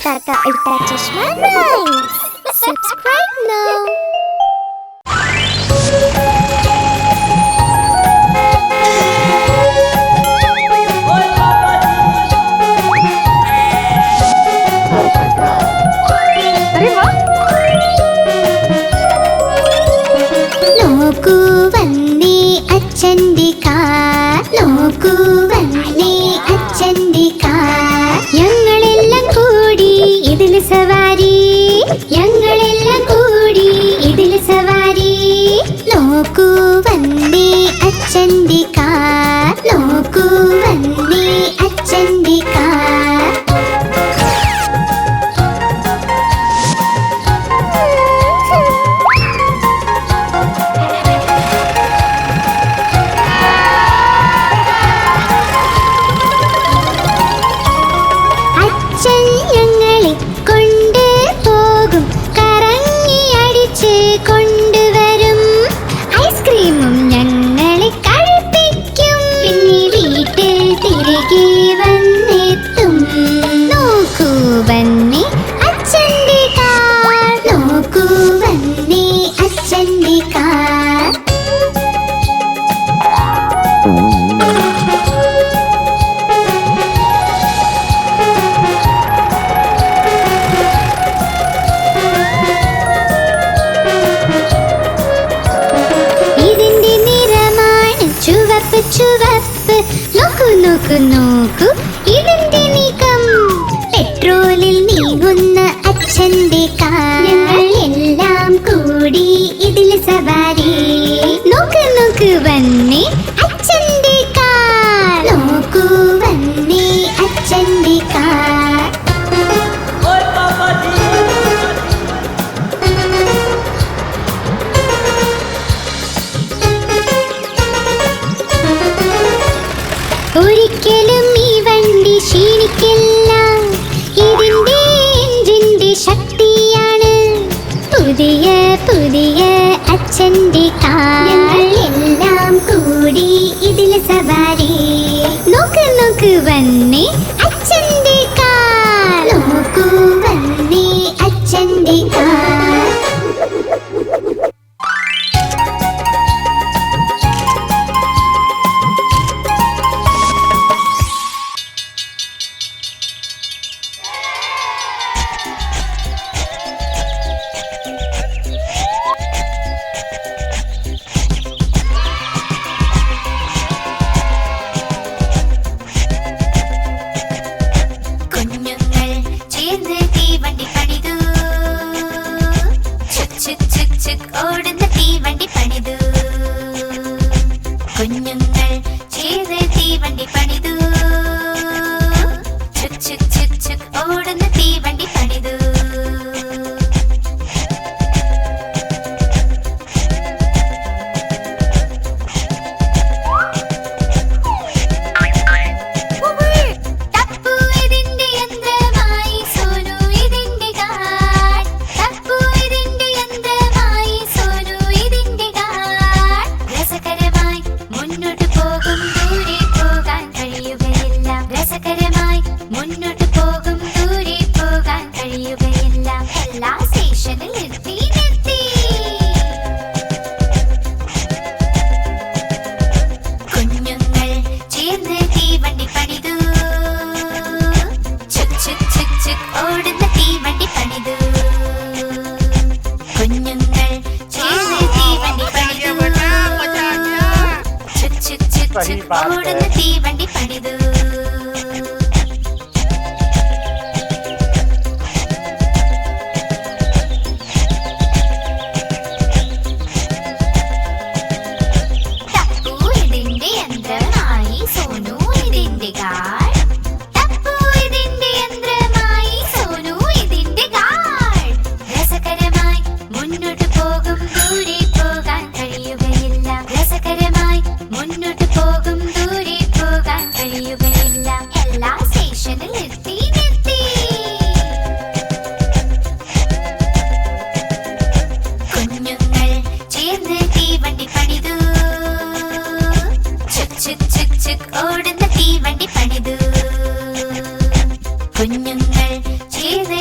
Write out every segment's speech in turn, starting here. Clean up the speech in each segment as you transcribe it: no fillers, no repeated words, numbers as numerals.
Ultra Chashma Rhymes. Subscribe now. നോക്കൂ വന്നേ അച്ഛന്റെ കാർ, നോക്കൂ വന്നേ അച്ഛന്റെ കാർ. ഞങ്ങളെല്ലാം കൂടി ഇതിൽ സവാരി, ഞങ്ങളെല്ലാം കൂടി ഇതിൽ സവാരി. നോക്കൂ വന്നേ അച്ഛന്റെ കാർ, നോക്കൂ വന്നേ അച്ഛന്റെ കാർ. ഞങ്ങളെ കൊണ്ട് പോകും, കറങ്ങി അടിച്ച് കൊണ്ടുവരും. ഐസ്ക്രീമും ഞങ്ങളെ കഴിപ്പിക്കും, പിന്നെ വീട്ടിൽ തിരികെ വന്നെത്തും. നോക്കൂ വന്നേ അച്ഛന്റെ കാർ, നോക്കൂ വന്നേ അച്ഛന്റെ കാർ. ചുവപ്പ് നോക്കൂ നോക്കൂ നോക്കൂ ഇതിന്റെ നീക്കം, പെട്രോളിൽ നീങ്ങുന്ന അച്ഛന്റെ കാർ. ഞങ്ങൾ എല്ലാം കൂടി ഇതിൽ സവാരി. നോക്ക് നോക്ക് വന്നേ അച്ഛന്റെ കാർ, നോക്കൂ വന്നേ അച്ഛന്റെ കാർ. ഒരിക്കലും ഈ വണ്ടി ക്ഷീണിക്കില്ല, ഇതിന്റെ എഞ്ചിന്റെ ശക്തിയാണ്. പുതിയ പുതിയ അച്ഛന്റെ കാർ, ഞങ്ങൾ എല്ലാം കൂടി ഇതിൽ സവാരി. നോക്ക് നോക്ക് വന്നേ അച്ഛന്റെ കാർ, നോക്കൂ വന്നേ അച്ഛന്റെ കാർ. ഓടുന്ന തീവണ്ടി പണിതു, കുഞ്ഞുങ്ങൾ ചേർന്ന് തീവണ്ടി പണിതു. ചുക് ചുക് ചുക് ചുക് ഓടുന്ന തീവണ്ടി പണിതു. മുന്നോട്ട് പോകും ദൂരെ പോകാൻ കഴിയുകയില്ല. എല്ലാ സ്റ്റേഷനിൽ നിർത്തി നിർത്തി. കുഞ്ഞുങ്ങൾ ചേർന്ന് തീവണ്ടി പണിതു, ചുക് ചുക് ചുക് ചുക് ഓടുന്ന തീവണ്ടി പണിതു. കുഞ്ഞുങ്ങൾ ചേർന്ന് തീവണ്ടി പണിതു, ചുക് ചുക് ചുക് ചുക് ഓടുന്ന തീവണ്ടി പണിതു. മുന്നോട്ട് പോകും ദൂരെ പോകാൻ കഴിയുകയില്ല. എല്ലാ സ്റ്റേഷനിൽ നിർത്തി നിർത്തി. കുഞ്ഞുങ്ങൾ ചേർന്ന് തീവണ്ടി പണിതു, ചുക് ചുക് ചുക് ചുക് ഓടുന്ന തീവണ്ടി പണിതു. കുഞ്ഞുങ്ങൾ ചേർന്ന്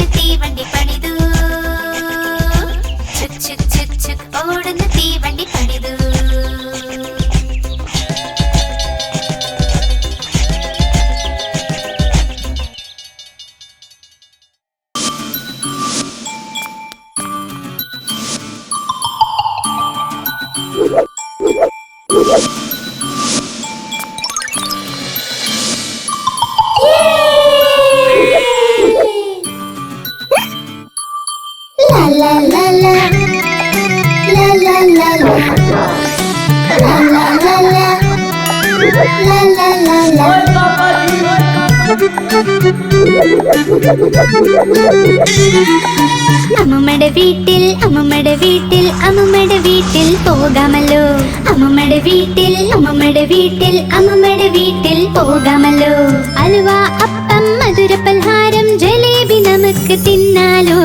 La la la la. അമ്മമ്മയുടെ വീട്ടിൽ അമ്മമ്മയുടെ വീട്ടിൽ അമ്മമ്മയുടെ വീട്ടിൽ പോകാമല്ലോ. അമ്മമ്മയുടെ വീട്ടിൽ അമ്മമ്മയുടെ വീട്ടിൽ അമ്മമ്മയുടെ വീട്ടിൽ പോകാമല്ലോ. അലുവ, അപ്പം, മധുര പലഹാരം, ജലേബി നമുക്ക് തിന്നാലോ.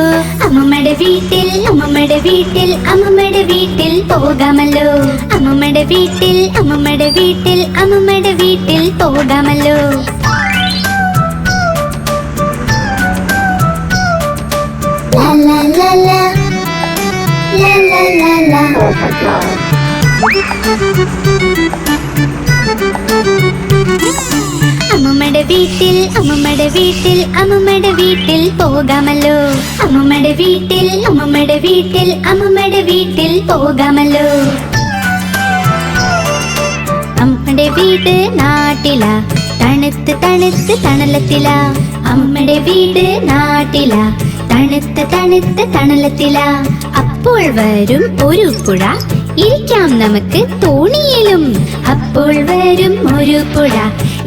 അമ്മമ്മയുടെ വീട്ടിൽ അമ്മമ്മയുടെ വീട്ടിൽ അമ്മമ്മയുടെ വീട്ടിൽ പോകാമല്ലോ. അമ്മമ്മയുടെ വീട്ടിൽ അമ്മമ്മയുടെ വീട്ടിൽ അമ്മമ്മയുടെ വീട്ടിൽ പോകാമല്ലോ. La la la la, la la la la. അമ്മമ്മയുടെ വീട്ടിൽ അമ്മമ്മയുടെ വീട്ടിൽ അമ്മമ്മയുടെ വീട്ടിൽ പോകാമല്ലോ. അമ്മമ്മയുടെ വീട്ടിൽ അമ്മമ്മയുടെ വീട്ടിൽ അമ്മമ്മയുടെ വീട്ടിൽ പോകാമല്ലോ. അമ്മയുടെ വീട് നാട്ടില, തണുത്ത് തണുത്ത് തണലത്തില. അമ്മയുടെ വീട് നാട്ടില, തണുത്ത് തണുത്ത് തണലത്തില. അപ്പോൾ വരും ഒരു പുഴ, ഇരിക്കാം നമുക്ക് തോണിയിലും. അപ്പോൾ വരും ഒരു പുഴ,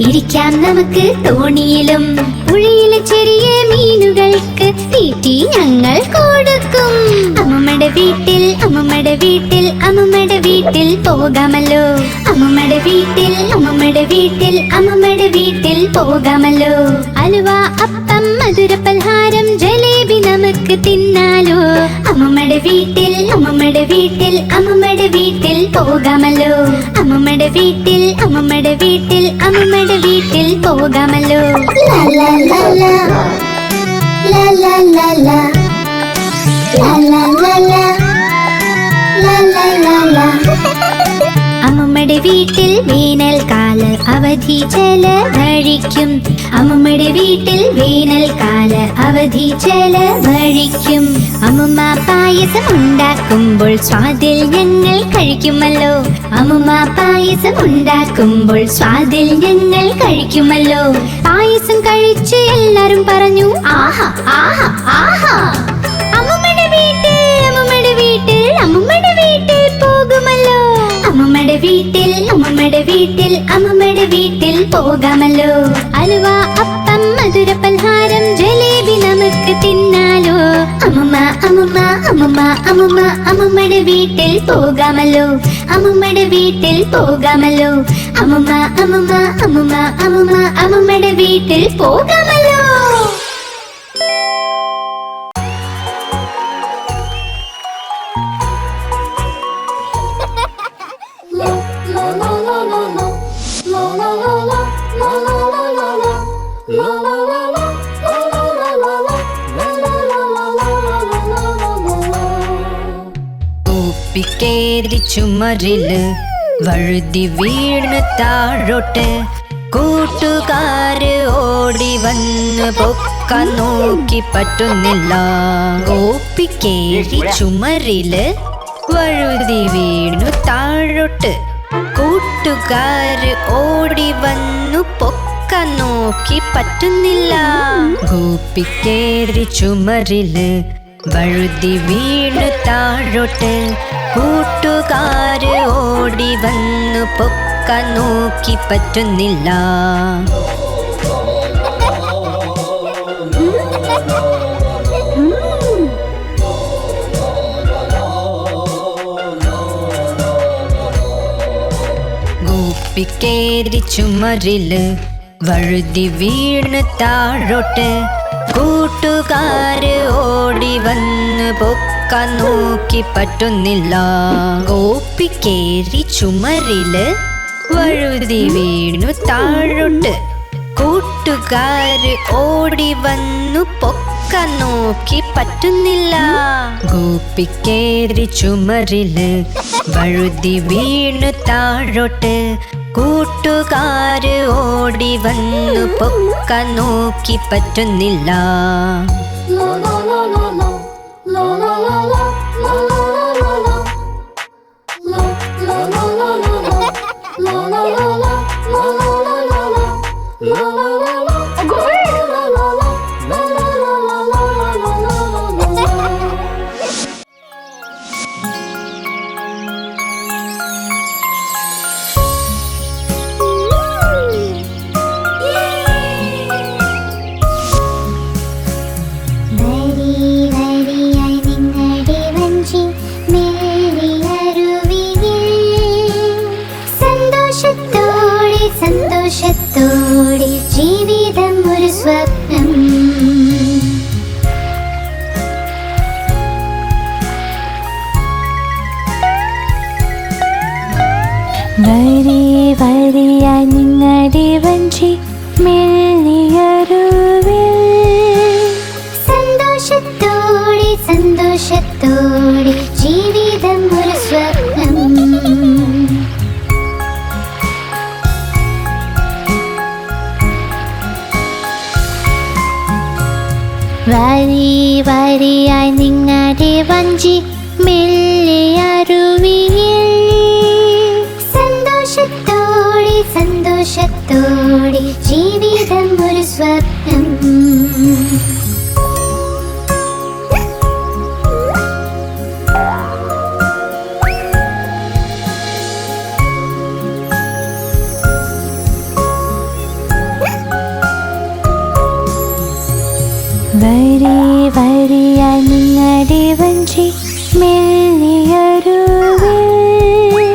ഇരിക്കാം നമുക്ക് തോണിയിലും. പുഴയിലെ ചെറിയ മീനുകൾക്ക് തീറ്റി ഞങ്ങൾ കൊടുക്കും. അമ്മമ്മയുടെ വീട്ടിൽ അമ്മമ്മയുടെ വീട്ടിൽ അമ്മമ്മയുടെ വീട്ടിൽ പോകാമല്ലോ. അമ്മമ്മയുടെ വീട്ടിൽ അമ്മമ്മയുടെ വീട്ടിൽ അമ്മമ്മയുടെ വീട്ടിൽ പോകാമല്ലോ. അലുവ, അപ്പം, മധുര പലഹാരം, ജലേബി നമുക്ക് തിന്നാലോ. അമ്മമ്മയുടെ വീട്ടിൽ അമ്മമ്മയുടെ വീട്ടിൽ അമ്മമ്മയുടെ വീട്ടിൽ പോകാമല്ലോ. അമ്മമ്മയുടെ വീട്ടിൽ അമ്മമ്മയുടെ വീട്ടിൽ അമ്മമ്മയുടെ വീട്ടിൽ പോകാമല്ലോ. La la la la, la la la la, la la la la, la la la la. അമ്മമ്മയുടെ വീട്ടിൽ വേനൽക്കാല അവധി ചെലവഴിക്കും. അമ്മമ്മയുടെ വീട്ടിൽ വേനൽക്കാല അവധി ചെലവഴിക്കും. അമ്മമ്മ പായസം ഉണ്ടാക്കുമ്പോൾ സ്വാദിൽ ഞങ്ങൾ കഴിക്കുമല്ലോ. അമ്മമ്മ പായസം ഉണ്ടാക്കുമ്പോൾ സ്വാദിൽ ഞങ്ങൾ കഴിക്കുമല്ലോ. പായസം കഴിച്ച് എല്ലാരും പറഞ്ഞു ആഹാ ആഹാ ആഹാ. അമ്മമ്മയുടെ വീട്ടിൽ അമ്മമ്മയുടെ വീട്ടിൽ അമ്മമ്മയുടെ വീട്ടിൽ പോകുമല്ലോ. അമ്മമ്മയുടെ വീട്ടിൽ അമ്മമ്മയുടെ വീട്ടിൽ അമ്മമ്മയുടെ വീട്ടിൽ പോകാമല്ലോ. അലുവ, അപ്പം, മധുര പലഹാരം, ജലേബി നമുക്ക് തിന്നാലോ. അമ്മമ്മ അമ്മമ്മ അമ്മമ്മ അമ്മമ്മ അമ്മമ്മയുടെ വീട്ടിൽ പോകാമല്ലോ. അമ്മമ്മയുടെ വീട്ടിൽ പോകാമല്ലോ. അമ്മമ്മ അമ്മമ്മ അമ്മമ്മ അമ്മമ്മ അമ്മമ്മയുടെ വീട്ടിൽ പോകാമല്ലോ. കേറി ചുമരില് വഴുതി വീണ് താഴോട്ട് കൂട്ടുകാര് ഓടി വന്ന് പൊക്കാൻ നോക്കി പറ്റുന്നില്ല. കോപ്പിക്കേറി ചുമരില് വഴുതി വീണു താഴോട്ട് കൂട്ടുകാര് ഓടി വന്നു പൊക്കാൻ നോക്കി പറ്റുന്നില്ല. കോപ്പിക്കേറി ചുമരില് വഴുതി വീണു താഴോട്ട് കൂട്ടുകാര് ഓടി വന്നു പൊക്കാൻ നോക്കി പറ്റുന്നില്ല. ഗോപ്പിക്കേറി ചുമരില് വഴുതി വീണ് താഴോട്ട് കൂട്ടുകാര് ഓടി വന്ന് പൊക്കാൻ നോക്കി പറ്റുന്നില്ല. ഗോപ്പിക്കേറി ചുമരില് വഴുതി വീണു താഴോട്ട് കൂട്ടുകാര് ഓടി വന്നു പൊക്കാൻ നോക്കി പറ്റുന്നില്ല. ഗോപ്പിക്കേറി ചുമരില് വഴുതി വീണു താഴോട്ട് കൂട്ടുകാര് ഓടി വന്നു പൊക്കാൻ നോക്കി പറ്റുന്നില്ല. വരി വരിയായി നിങ്ങളുടെ വഞ്ചി മെല്ലെ അരുവിയിൽ. സന്തോഷത്തോടെ സന്തോഷത്തോടെ ജീവിതം ഒരു സ്വപ്നം. വരി വരിയായി നിങ്ങളുടെ വഞ്ചി മെല്ലെ അരുവിൽ.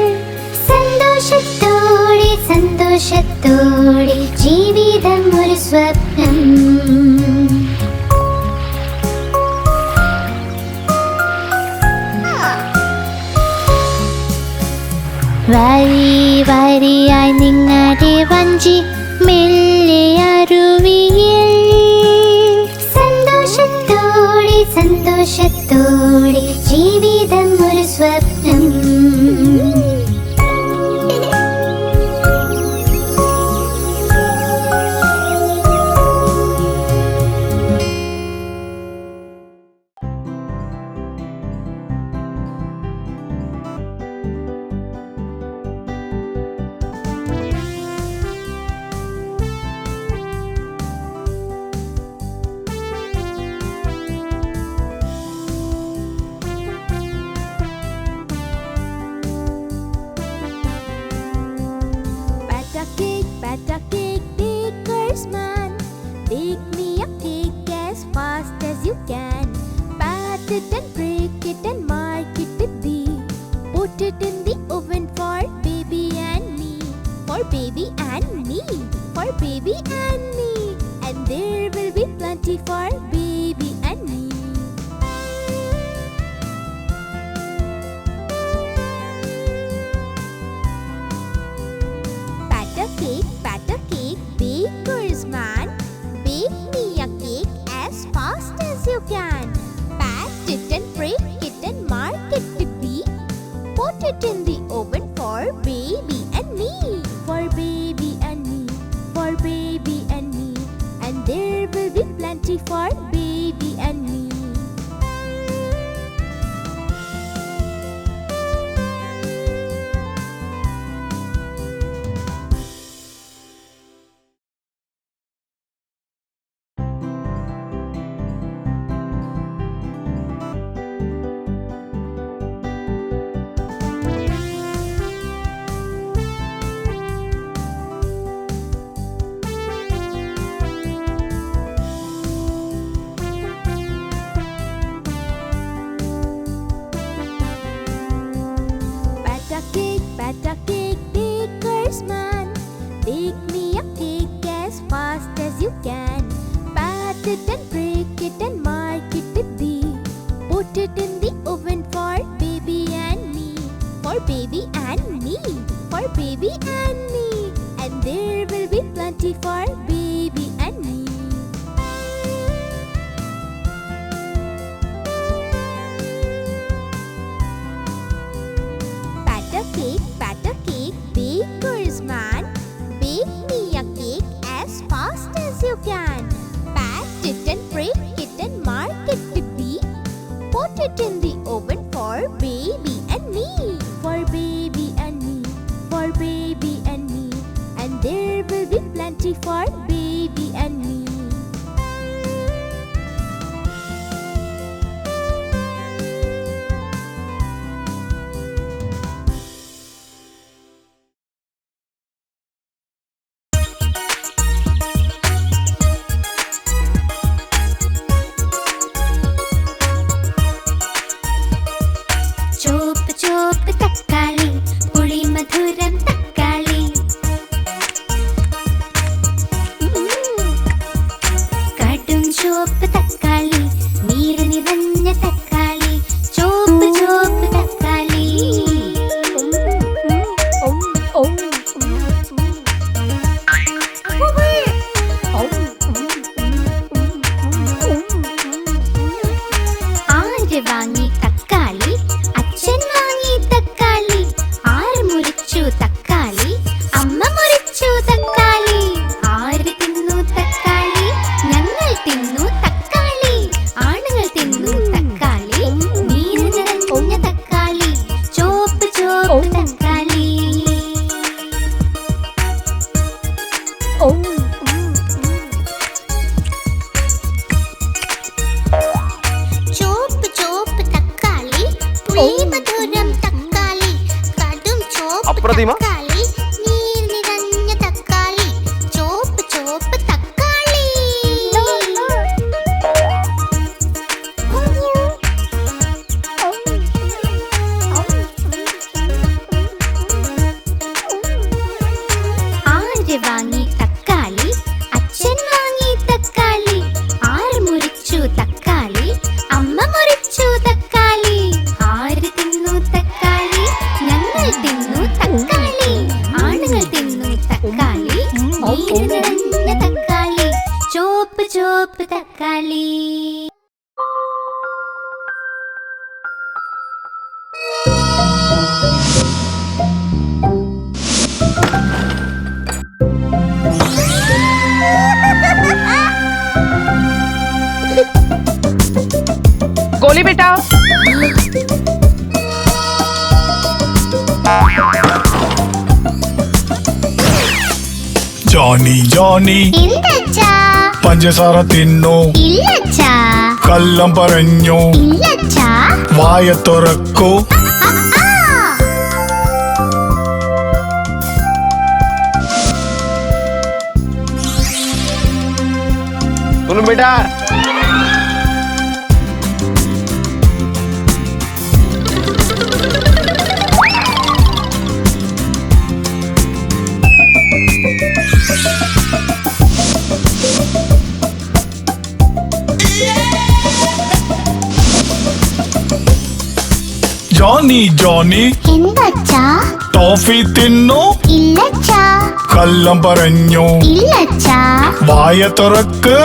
സന്തോഷത്തോടെ സന്തോഷത്തോടെ ജീവിതം ഒരു സ്വപ്നം. വരി വരിയായി നിങ്ങളുടെ വഞ്ചി മെല്ലെ അരുവിയിൽ. സന്തോഷത്തോടെ സന്തോഷത്തോടെ ജീവിതം ഒരു സ്വപ്നം. Batter cake, baker's man. Bake me a cake as fast as you can. Pat it and break it and mark it with B. Put it in the oven for baby and me. For baby and me. For baby and me. And there will be plenty for baby and me. Batter cake, baker's man. Bake me a cake as fast as you can. Pat it and break it and mark it with B. Put it in the oven for baby and me. For baby and me. For baby and me. And there will be plenty for baby and me. Batter cake, baker's man. Bake me a cake as fast as you can. Pat it and break it and mark it with B. Put it in the oven for baby and me. For baby and me. For baby and me. And there will be plenty for baby and me. Batter cake, baker's man. Bake me a cake as fast as you can. Pat it and break it and mark it with B. Put it in the oven for baby and me. For baby and me. For baby and me. And there will be plenty for baby and me. ചോപ്പ് തക്കാളി പുളി മധുരം തക്കാളി. പ്രതിമ. നീർ നിറഞ്ഞ തക്കാളി, ചോപ്പ് ചോപ്പ് തക്കാളി. ആര് വാങ്ങി തക്കാളി? അച്ഛൻ വാങ്ങി തക്കാളി. ആര് മുറിച്ചു തക്കാളി? അമ്മ മുറിച്ചു തക്കാളി. ആര് തിന്നു തക്കാളി? ഞങ്ങൾ തിന്നു തക്കാളി. ആണുങ്ങൾ തിന്നു തക്കാളി. നീര് നിറഞ്ഞ തക്കാളി, ചോപ്പ് ചോപ്പ് തക്കാളി. गोली बेटा. ജോണി ജോണി എന്തച്ചാ? പഞ്ചസാര തിന്നു, ഇല്ലച്ചാ. കള്ളം പറഞ്ഞു, ഇല്ലച്ചാ. വായ തുറക്കൂ. सुन बेटा. Johnny Johnny എന്തച്ചാ? ടോഫി തിന്നു, ഇല്ലച്ചാ. കള്ളം പറഞ്ഞു, ഇല്ലച്ചാ. വായ തുറക്ക്.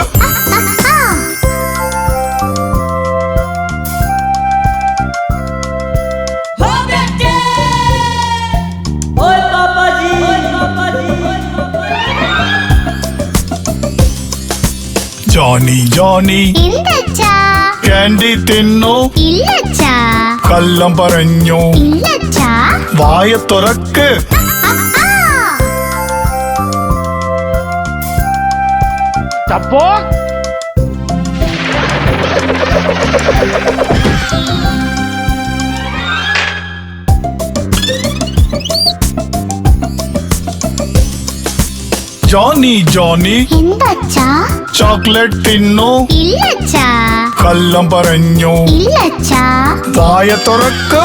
Johnny Johnny എന്തച്ചാ? ക്യാൻഡി തിന്നു, ഇല്ലച്ചാ. കള്ളം പറഞ്ഞു, ഇല്ലച്ചാ. വായ തുറക്ക്. चप्पो. ജോണി ജോണി എന്തച്ചാ? ചോക്ലേറ്റ് തിന്നു, ഇല്ലച്ചാ. കള്ളം പറഞ്ഞു, ഇല്ലച്ചാ. വായ തുറക്ക്.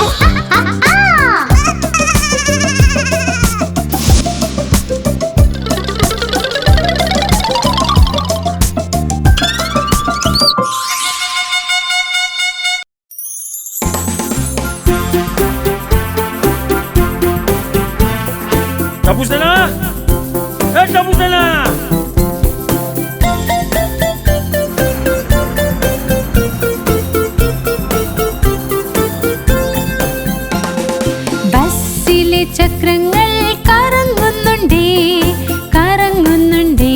Tapos na na! Tapos na na! ബസ്സിലെ ചക്രങ്ങൾ കറങ്ങുന്നുണ്ടേ, കറങ്ങുന്നുണ്ടേ,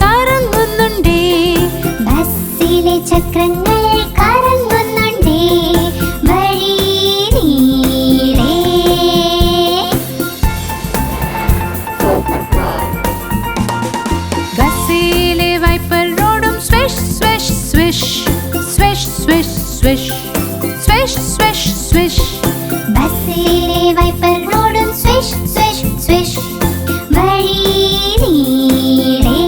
കറങ്ങുന്നുണ്ടേ. ബസ്സിലെ ചക്രങ്ങൾ കറങ്ങുന്നുണ്ടേ, വഴി നീളേ. ബസ്സിലെ വൈപ്പർ റോഡും swish swish swish, swish swish swish, swish swish swish. ബസ്സിലെ വൈപ്പർ റോഡും സ്വിഷ് സ്വിഷ് സ്വിഷ്, വഴി നീളേ.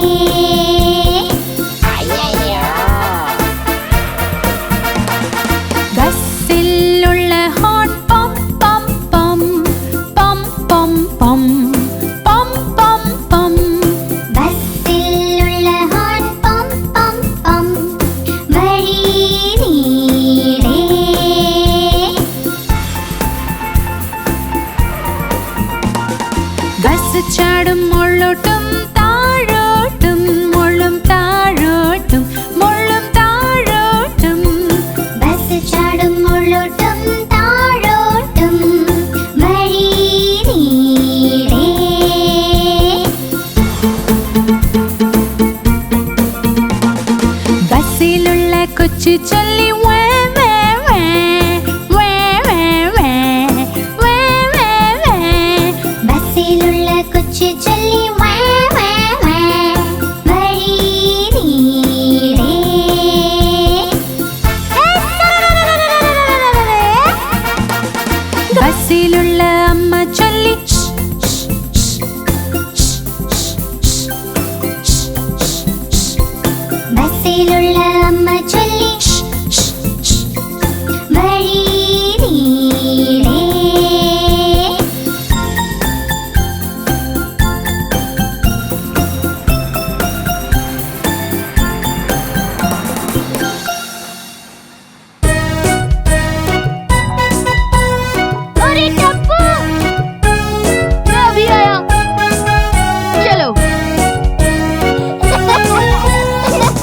ബസ്സിലുള്ള ഹോൺ പം പം പം, പം പം പം, പം പം പം. ബസ്സിലുള്ള ഹോൺ പം പം പം, വഴി നീളേ. ബസ് ചാടും മുള്ളോട്ടും താഴോട്ടും, മുള്ളും താഴോട്ടും, മുള്ളും താഴോട്ടും. ബസ് ചാടും മുള്ളോട്ടും താഴോട്ടും, വഴി നീളേ. ബസ്സിലുള്ള കൊച്ചു ചൊല്ലി വേ വേ വേ, വേ വേ വേ, വേ വേ വേ. ബസ്സിലുള്ള കൊച്ചു ചൊല്ലി വേ വേ വേ, വഴി നീളേ. ബസ്സിലുള്ള അമ്മ ചൊല്ലി ഷ് കൂട്ടിലുള്ള അമ്മ ചൊല്ലി വഴി നീളേ.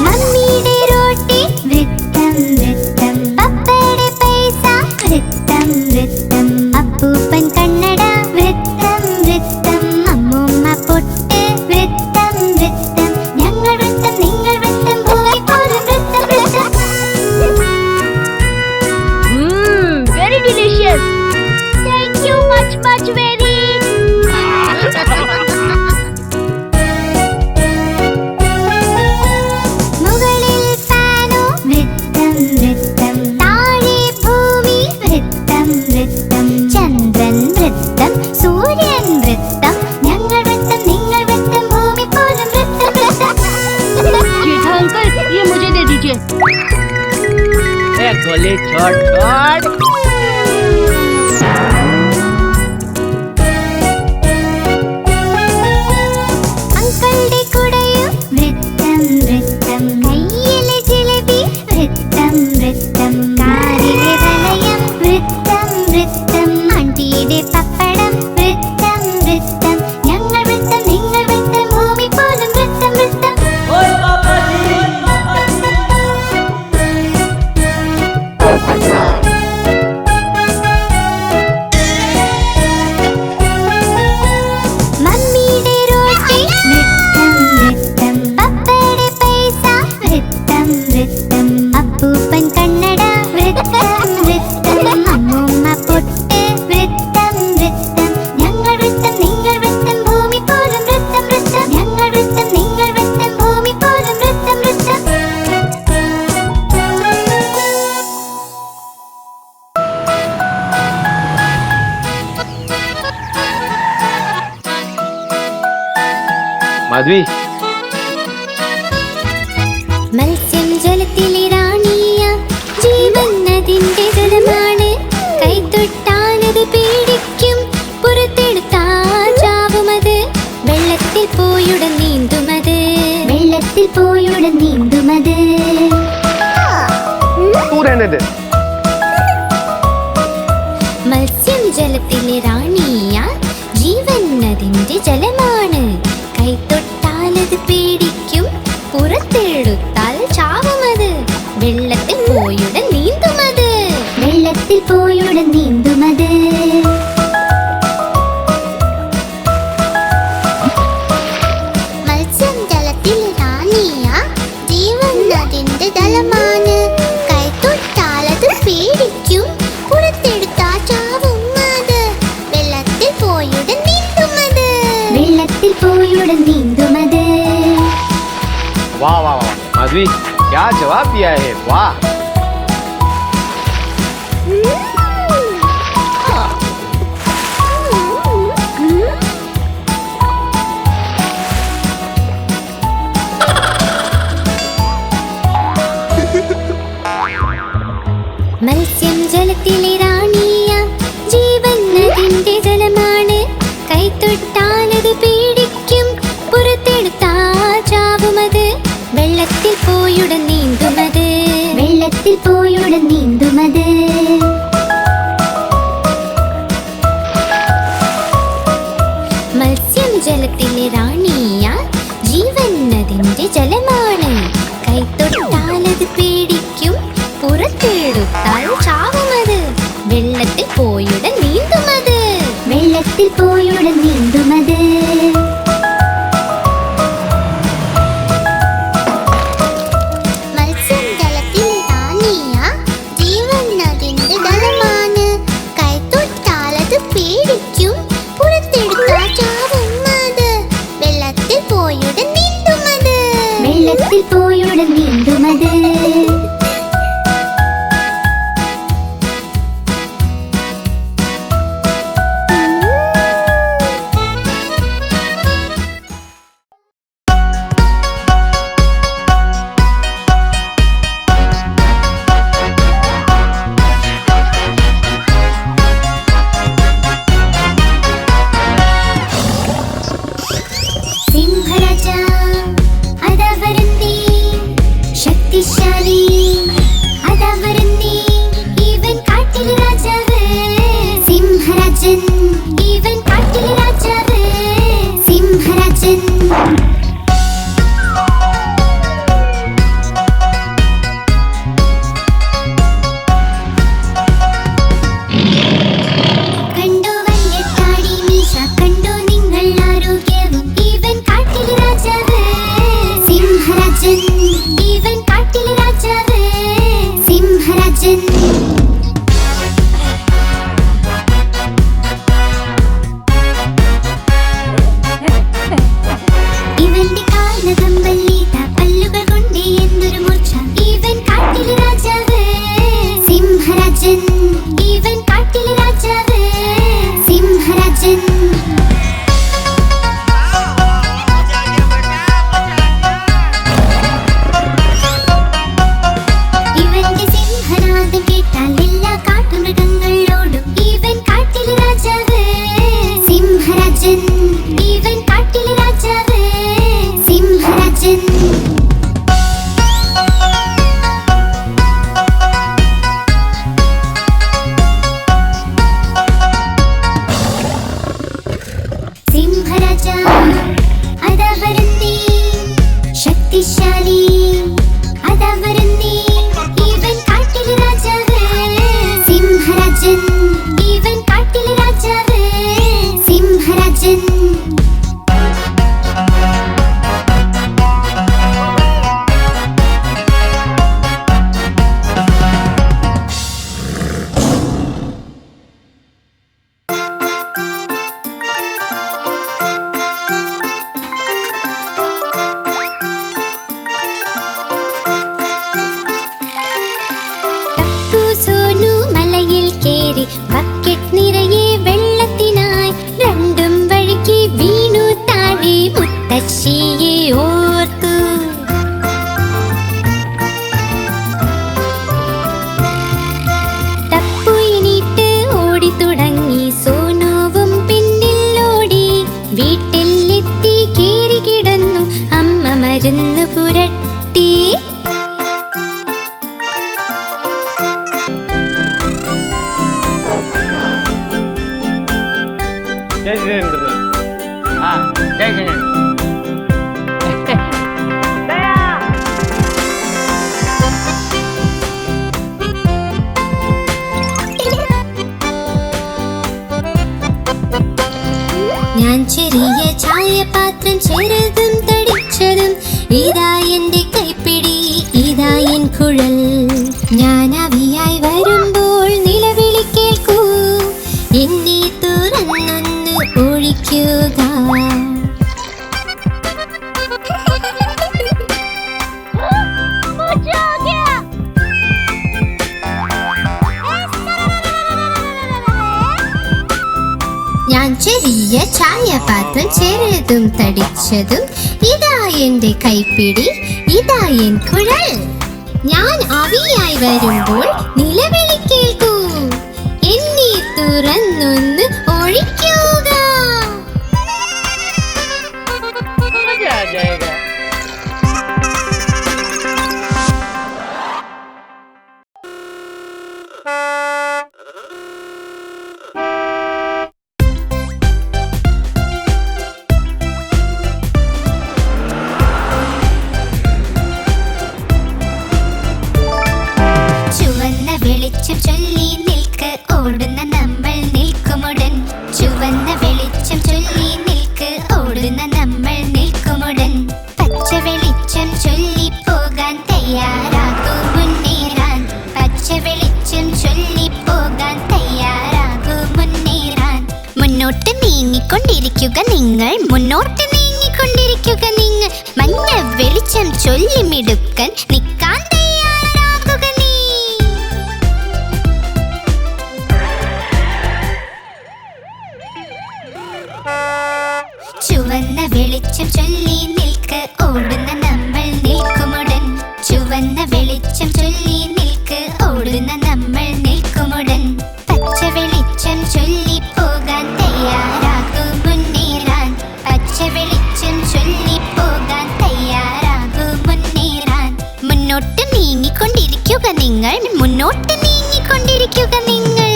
മമ്മിയുടെ റോട്ടി വൃത്തം വൃത്തം, പപ്പയുടെ പൈസ വൃത്തം വൃത്തം, അപ്പൂപ്പൻ കണ്ണട വൃത്തം വൃത്തം, അമ്മൂമ്മ പൊട്ട് വൃത്തം വൃത്തം, ഞങ്ങൾ വൃത്തം നിങ്ങൾ വൃത്തം ഭൂമി പോലും വൃത്തം വൃത്തം. Very delicious. Thank you much very. മുകളിൽ ഫാനോ വൃത്തം വൃത്തം, താഴെ ഭൂമി വൃത്തം വൃത്തം, ചന്ദ്രൻ വൃത്തം സൂര്യൻ വൃത്തം, ഞങ്ങൾ വൃത്തം നിങ്ങൾ വൃത്തം ഭൂമി പോലും വൃത്തം വൃത്തം. जेठा अंकल ये मुझे दे दीजिए. गोली छोड़ അങ്കിളുടെ കുടയും വൃത്തം വൃത്തം, കയ്യിലെ ജിലേബി വൃത്തം വൃത്തം, കാറിലെ വലയം വൃത്തം വൃത്തം, ആണ്ടിയുടെ പപ്പടം വൃത്തം വൃത്തം, ഞങ്ങൾ വൃത്തം നിങ്ങൾ വൃത്തം ഭൂമി പോലും വൃത്തം വൃത്തം. മമ്മിയുടെ റോട്ടി വൃത്തം വൃത്തം, പപ്പയുടെ പൈസ വൃത്തം വൃത്തം, അപ്പൂപ്പൻ കണ്ണട വൃത്തം വൃത്തം, അമ്മൂമ്മ പൊട്ട് വൃത്തം വൃത്തം, ഞങ്ങൾ വൃത്തം നിങ്ങൾ വൃത്തം ഭൂമി പോലും വൃത്തം വൃത്തം, ഞങ്ങൾ വൃത്തം നിങ്ങൾ വൃത്തം ഭൂമി പോലും വൃത്തം വൃത്തം. माधवी മത്സ്യം ജലത്തിലെ റാണിയ, ജീവൻ അതിന്റെ ജലമാണ്, കൈതൊട്ടാലത് പേടിക്കും, പുറത്തെടുത്താൽ ചാവുമത്, വെള്ളത്തിൽ പോയുടൻ നീന്തുമത്, വെള്ളത്തിൽ പോയുടൻ നീന്തുമത്. तू रहने दे. മത്സ്യം ജലത്തിലെ റാണിയ, ജീവൻ അതിന്റെ ജലമാണ്, കൈതൊട്ടാലത് പേടിക്കും, പുറത്തെടുത്താൽ ചാവുമത്, വെള്ളത്തിൽ പോയുടൻ നീന്തുമത്, വെള്ളത്തിൽ പോയുടൻ നീന്തുമത്. മത്സ്യം ജലത്തിൽ റാണിയ, ജീവൻ അതിന്റെ ജലമാണ്, കൈതൊട്ടാലത് പേടിക്കും, പുറത്തെടുത്താൽ ചാവുമത്, വെള്ളത്തിൽ പോയുടൻ നീന്തുമത്, വെള്ളത്തിൽ പോയുടൻ നീന്തുമത്. वाह वाह वाह माधवी, क्या जवाब दिया है, वाह. മത്സ്യം ജലത്തിലെ റാണിയ, ജീവൻ അതിന്റെ ജലമാണ്, കൈതൊട്ടാലത് പേടിക്കും, പുറത്തെടുത്താൽ ചാവുമത്, വെള്ളത്തിൽ പോയുടൻ നീന്തുമത്, വെള്ളത്തിൽ പോയുടൻ നീന്തുമത്. മത്സ്യം ജലത്തിലെ റാണിയ, ജീവൻ അതിന്റെ ജലമാണ്, കൈതൊട്ടാലത് പേടിക്കും, പുറത്തെടുത്താൽ ചാവുമത്, വെള്ളത്തിൽ പോയുടൻ നീന്തുമത്, വെള്ളത്തിൽ പോയുടൻ നീന്തുമത്. മത്സ്യം ജലത്തിലെ റാണിയ, ജീവൻ അതിന്റെ ജലമാണ്, കൈതൊട്ടാലത് പേടിക്കും, പുറത്തെടുത്താൽ ചാവുമത്, വെള്ളത്തിൽ പോയുടൻ നീന്തുമത്, വെള്ളത്തിൽ പോയുടൻ നീന്തുമത്. സിംഹരാജൻ സിംഹരാജ അതാ വരുന്നേ ശക്തിശാലി അതാ വരുന്നേ ഇവൻ കാട്ടിലെ രാജാവ് സിംഹരാജൻ ഇവൻ കാട്ടിലെ രാജാവ് സിംഹരാജൻ ബക്കറ്റ് നിറയെ വെള്ളത്തിനായി രണ്ടും വഴിക്ക് വീണു താഴെ മുത്തശ്ശിയെ ഓർത്തു തപ്പു എണീറ്റ് ഓടി തുടങ്ങി സോനുവും പിന്നിൽ ഓടി വീട്ടിലെത്തി കേറി കിടന്നു അമ്മ മരുന്ന് പുരട്ടി ഞാൻ ചെറിയ ചായപാത്രം ചെറുതും തടിച്ചതും ഇതാ എന്റെ കൈപ്പിടി ഇതാ എൻ കുഴൽ ഞാൻ അവിയായി വരുമ്പോൾ നിലവിളി കേൾക്കൂ എന്നെ തുറന്നൊന്ന് ഒഴിക്കുക ഞാൻ ചെറിയ ചായപാത്രം ചെറുതും തടിച്ചതും ഇതാ എന്റെ കൈപ്പിടി ഇതാ എൻ കുഴൽ ഞാൻ ആവിയായി വരുമ്പോൾ നിലവിളി കേൾക്കൂ എന്നെ തുറന്നൊന്ന് ഒഴിക്കുക വെളിച്ചം ചൊല്ലി നിൽക്ക് ഓടുന്ന നമ്മൾ നിൽക്കുമുടൻ ചുവന്ന വെളിച്ചം ചൊല്ലി നിൽക്ക് ഓടുന്ന നമ്മൾ നിൽക്കുമുടൻ പച്ച വെളിച്ചം ചൊല്ലി പോകാൻ തയ്യാറാകൂ മുന്നേറാൻ പച്ച വെളിച്ചം ചൊല്ലി പോകാൻ തയ്യാറാകൂ മുന്നേറാൻ മുന്നോട്ട് നീങ്ങിക്കൊണ്ടിരിക്കുക നിങ്ങൾ മുന്നോട്ട് നീങ്ങിക്കൊണ്ടിരിക്കുക നിങ്ങൾ മഞ്ഞ വെളിച്ചം ചൊല്ലി മിടുക്കൻ നിൽക്കാൻ തയ്യാറാകുക നീ ചുവന്ന വെളിച്ചം ചൊല്ലി നിൽക്ക് ഓടുന്ന നമ്മൾ നിൽക്കുമുടൻ ചുവന്ന വെളിച്ചം ചൊല്ലി നിൽക്ക് ഓടുന്ന നമ്മൾ നിൽക്കുമുടൻ പച്ച വെളിച്ചം ചൊല്ലി പോകാൻ തയ്യാറാകൂ മുന്നേറാൻ പച്ച വെളിച്ചം ചൊല്ലി പോകാൻ തയ്യാറാകൂ മുന്നേറാൻ മുന്നോട്ട് നീങ്ങിക്കൊണ്ടിരിക്കുക നിങ്ങൾ മുന്നോട്ട് നീങ്ങിക്കൊണ്ടിരിക്കുക നിങ്ങൾ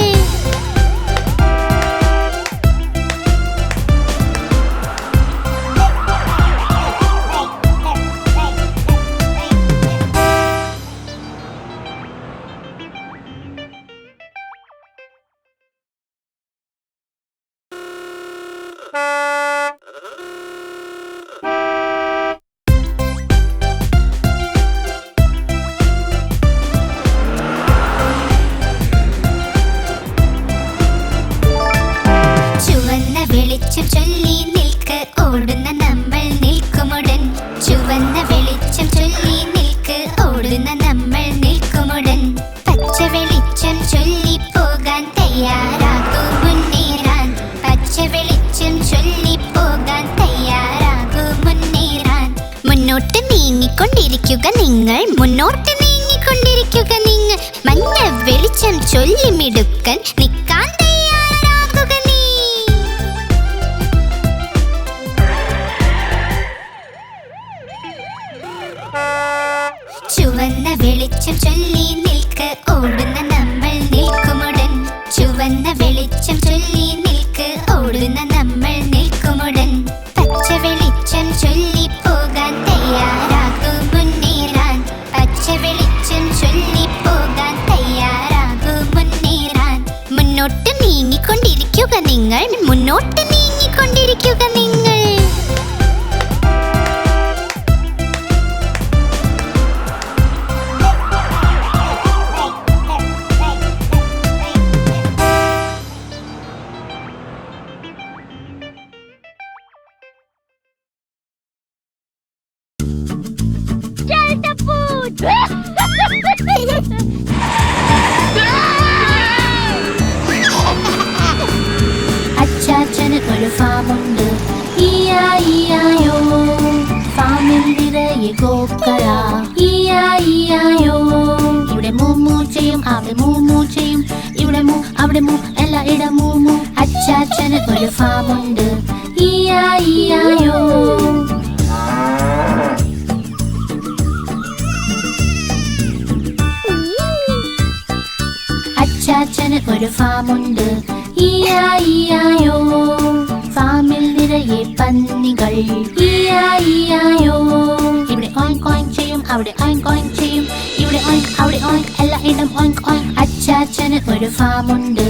വെളിച്ചം ചൊല്ലി നിൽക്ക് ഓടുന്ന നമ്മൾ നിൽക്കുമുടൻ ചുവന്ന വെളിച്ചം ചൊല്ലി നിൽക്ക് ഓടുന്ന നമ്മൾ നിൽക്കുമുടൻ പച്ച വെളിച്ചം ചൊല്ലി പോകാൻ തയ്യാറാകൂ മുന്നേറാൻ പച്ച വെളിച്ചം ചൊല്ലി പോകാൻ തയ്യാറാകൂ മുന്നേറാൻ മുന്നോട്ട് നീങ്ങിക്കൊണ്ടിരിക്കുക നിങ്ങൾ മുന്നോട്ട് നീങ്ങിക്കൊണ്ടിരിക്കുക നിങ്ങൾ മഞ്ഞ വെളിച്ചം ചൊല്ലി മിടുക്കൻ നിൽക്കാൻ തയ്യാറാകുക നീ ചുവന്ന വെളിച്ചം ചൊല്ലി നിൽക്ക് ഓടുന്ന നമ്മൾ നിൽക്കുമുടൻ ചുവന്ന വെളിച്ചം ചൊല്ലി നിൽക്ക് ഓടുന്ന നമ്മൾ നിൽക്കുമുടൻ പച്ച വെളിച്ചം ചൊല്ലി പോകാൻ തയ്യാറാകൂ മുന്നേറാൻ പച്ച വെളിച്ചം ചൊല്ലി പോകാൻ തയ്യാറാകൂ മുന്നേറാൻ മുന്നോട്ട് നീങ്ങിക്കൊണ്ടിരിക്കുക നിങ്ങൾ മുന്നോട്ട് നീങ്ങിക്കൊണ്ടിരിക്കുക നിങ്ങൾ അച്ചാച്ചന് ഒരു ഫാമുണ്ട് ഈയായിയായോ ഫാമിൽ നിറയെ കോക്കള ഈയായിയായോ ഇവിടെ മൂമൂ ചെയ്യും അവിടെ മൂമൂ ചെയ്യും ഇവിടെ മൂ അവിടെ മൂ എല്ലായിടം മൂമൂ അച്ചാച്ചന് ഒരു ഫാമുണ്ട് ഈയായിയായോ അച്ചാച്ചന് ഒരു ഫാമുണ്ട് ഈയായിയായോ ഫാമിൽ നിറയെ പന്നികൾ ഈയായിയായോ ഇവിടെ ഓink ഓink ചെയ്യും അവിടെ ഓink ഓink ചെയ്യും ഇവിടെ ഓink അവിടെ ഓink എല്ലായിടം ഓink ഓink അച്ചാച്ചന് ഒരു ഫാമുണ്ട്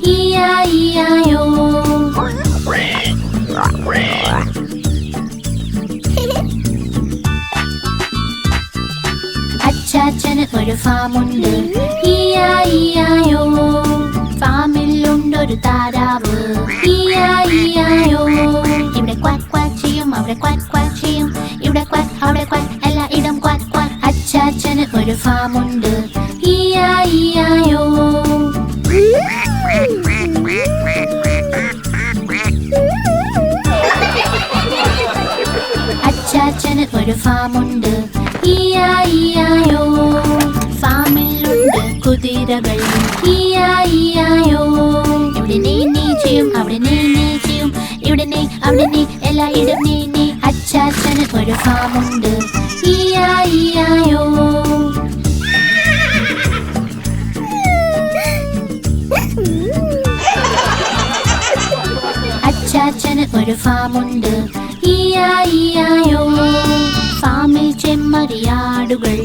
ഈയായിയായോ അച്ചാച്ചന് ഒരു ഫാമുണ്ട് ഈയായിയായോ ഫാമിലുണ്ടൊരു താരാവ് ഈയായിയായോ ഇവിടെ ക്വാക്ക് ക്വാക്ക് ചെയ്യും അവിടെ ക്വാക്ക് ക്വാക്ക് ചെയ്യും ഇവിടെ ക്വാക്ക് അവിടെ ക്വാക്ക് എല്ലായിടം ക്വാക്ക് ക്വാക്ക് അച്ചാച്ചന് ഒരു ഫാമുണ്ട് ഈയായിയായോ അച്ചാച്ചന് ഒരു ഫാമുണ്ട് ഈയായിയായോ ഫാമിലുണ്ട് കുതിരകൾ ഈയായിയായോ ഇവിടെ നീ ചെയ്യും അവിടെ നീ ചെയ്യും ഇവിടെ നീ അവിടെ നീ എല്ലായിടം നീ അച്ചാച്ചന് ഒരു ഫാമുണ്ട് ഈയായിയായോ അച്ചാച്ചന് ഒരു ഫാമുണ്ട് ഈയായിയായോ ഫാമിൽ ചെമ്മരിയാടുകൾ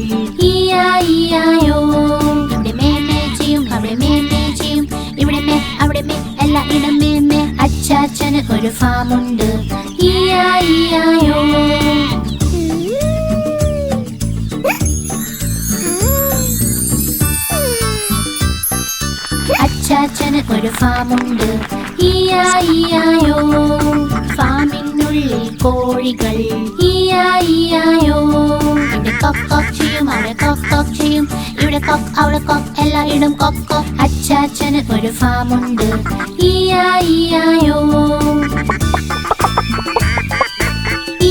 ഈയായിയായോ ഇവിടെ മേമേ ചെയ്യും അവിടെ മേമേ ചെയ്യും ഇവിടെ മേ അവിടെ മേ എല്ലായിടം മേമേ അച്ചാച്ചന് ഒരു ഫാമുണ്ട് ഈയായിയായോ അച്ചാച്ചന് ഒരു ഫാമുണ്ട് ഈയായിയായോ ഫാമിനുള്ളിൽ കോഴികൾ ഈയായിയായോ ഇവിടെ കൊക്ക് കൊക്ക് ചെയ്യും അവിടെ കൊക്ക് കൊക്ക് ചെയ്യും ഇവിടെ കൊക്ക് അവിടെ കൊക്ക് എല്ലായിടം കൊക്ക് കൊക്ക് അച്ചാച്ചന് ഒരു ഫാമുണ്ട് ഈയായിയായോ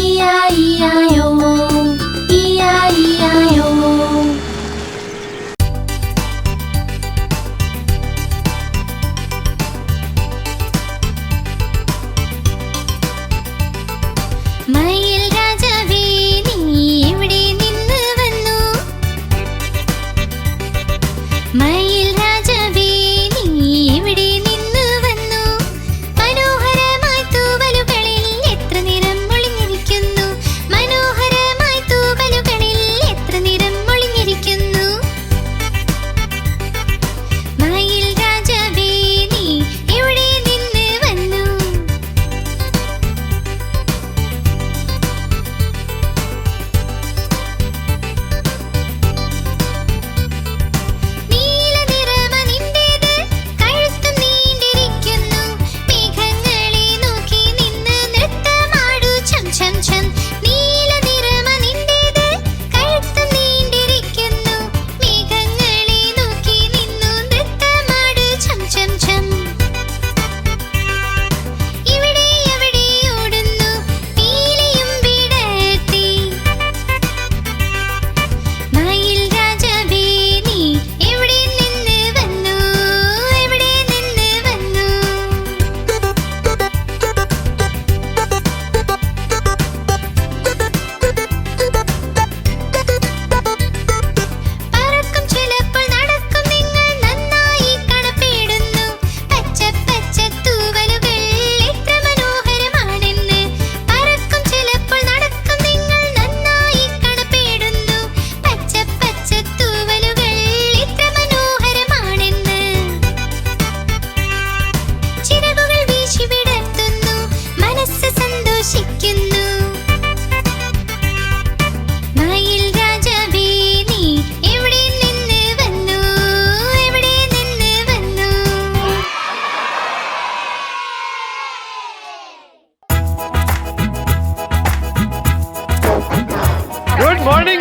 ഈയായിയായോ ഈയായിയായോ മയിൽ രാജാവേ നീ എവിടെ നിന്ന് വന്നു മയിൽ രാജാവേ നീ എവിടെ നിന്ന് വന്നു മനോഹരമായി തൂവലുകളിൽ എത്ര നിറം ഒളിഞ്ഞിരിക്കുന്നു മനോഹരമായി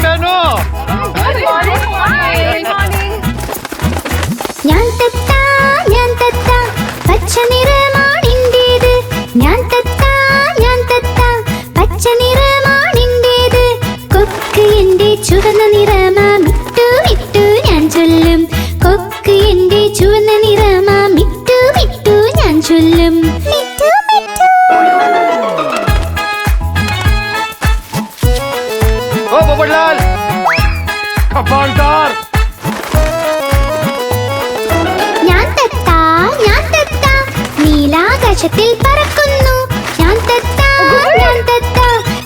മോർണിംഗ് ബേനു. ഞാൻ തത്ത പച്ച നിറമാണിൻ്റേത്. ഞാൻ തത്ത പച്ച നിറമാണിൻ്റേത്. കൊക്ക് എന്റെ ചുവന്ന നിറമാ മിട്ടു മിട്ടു ഞാൻ ചൊല്ലും. കൊക്ക് എന്റെ ചുവന്ന നിറമാ മിട്ടു മിട്ടു ഞാൻ ചൊല്ലും. മിട്ടു മിട്ടു. ഓ പോപ്പട്ലാൽ കപ്പാൾട്ടാർ. ഞാൻ തത്ത നീലാകാശത്തിൽ പറക്കുന്നു. ഞാൻ തത്ത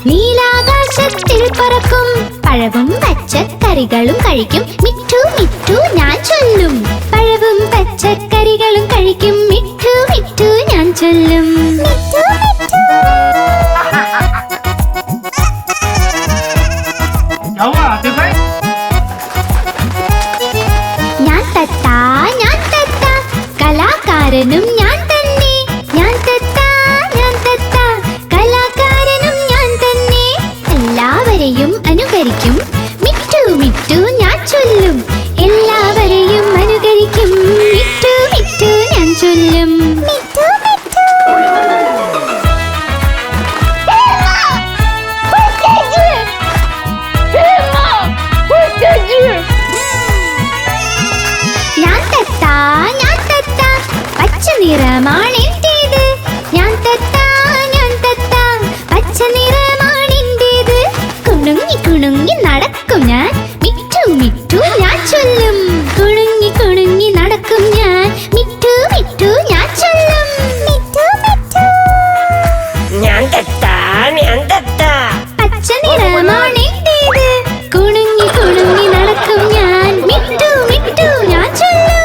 നീലാകാശത്തിൽ പറക്കും. പഴവും പച്ചക്കറികളും കഴിക്കും മിട്ടു മിട്ടു ഞാൻ ചൊല്ലും. പഴവും പച്ചക്കറികളും കഴിക്കും മിട്ടു മിട്ടു ഞാൻ ചൊല്ലും. മിട്ടു മിട്ടു. ഞാൻ തത്ത കലാകാരനും ഞാൻ തന്നെ. ഞാൻ തത്ത കലാകാരനും ഞാൻ തന്നെ. എല്ലാവരെയും അനുകരിക്കും മിട്ടു മിട്ടു ഞാൻ ചൊല്ലും. എല്ലാവരെയും അനുകരിക്കും മിട്ടു മിട്ടു ഞാൻ ചൊല്ലും. മിട്ടു മിട്ടു. ഞാൻ തത്ത പച്ച നിറമാണെൻ്റേത്. ഞാൻ തത്ത പച്ച നിറമാണെൻ്റേത്. കുണുങ്ങി കുണുങ്ങി നടക്കും ഞാൻ മിട്ടു മിട്ടു ഞാൻ ചൊല്ലും. കുണുങ്ങി കുണുങ്ങി നടക്കും ഞാൻ മിട്ടു മിട്ടു ഞാൻ ചൊല്ലും. മിട്ടു മിട്ടു. ഞാൻ തത്ത പച്ച നിറമാണെൻ്റേത്. കുണുങ്ങി കുണുങ്ങി നടക്കും ഞാൻ മിട്ടു മിട്ടു ഞാൻ ചൊല്ലും.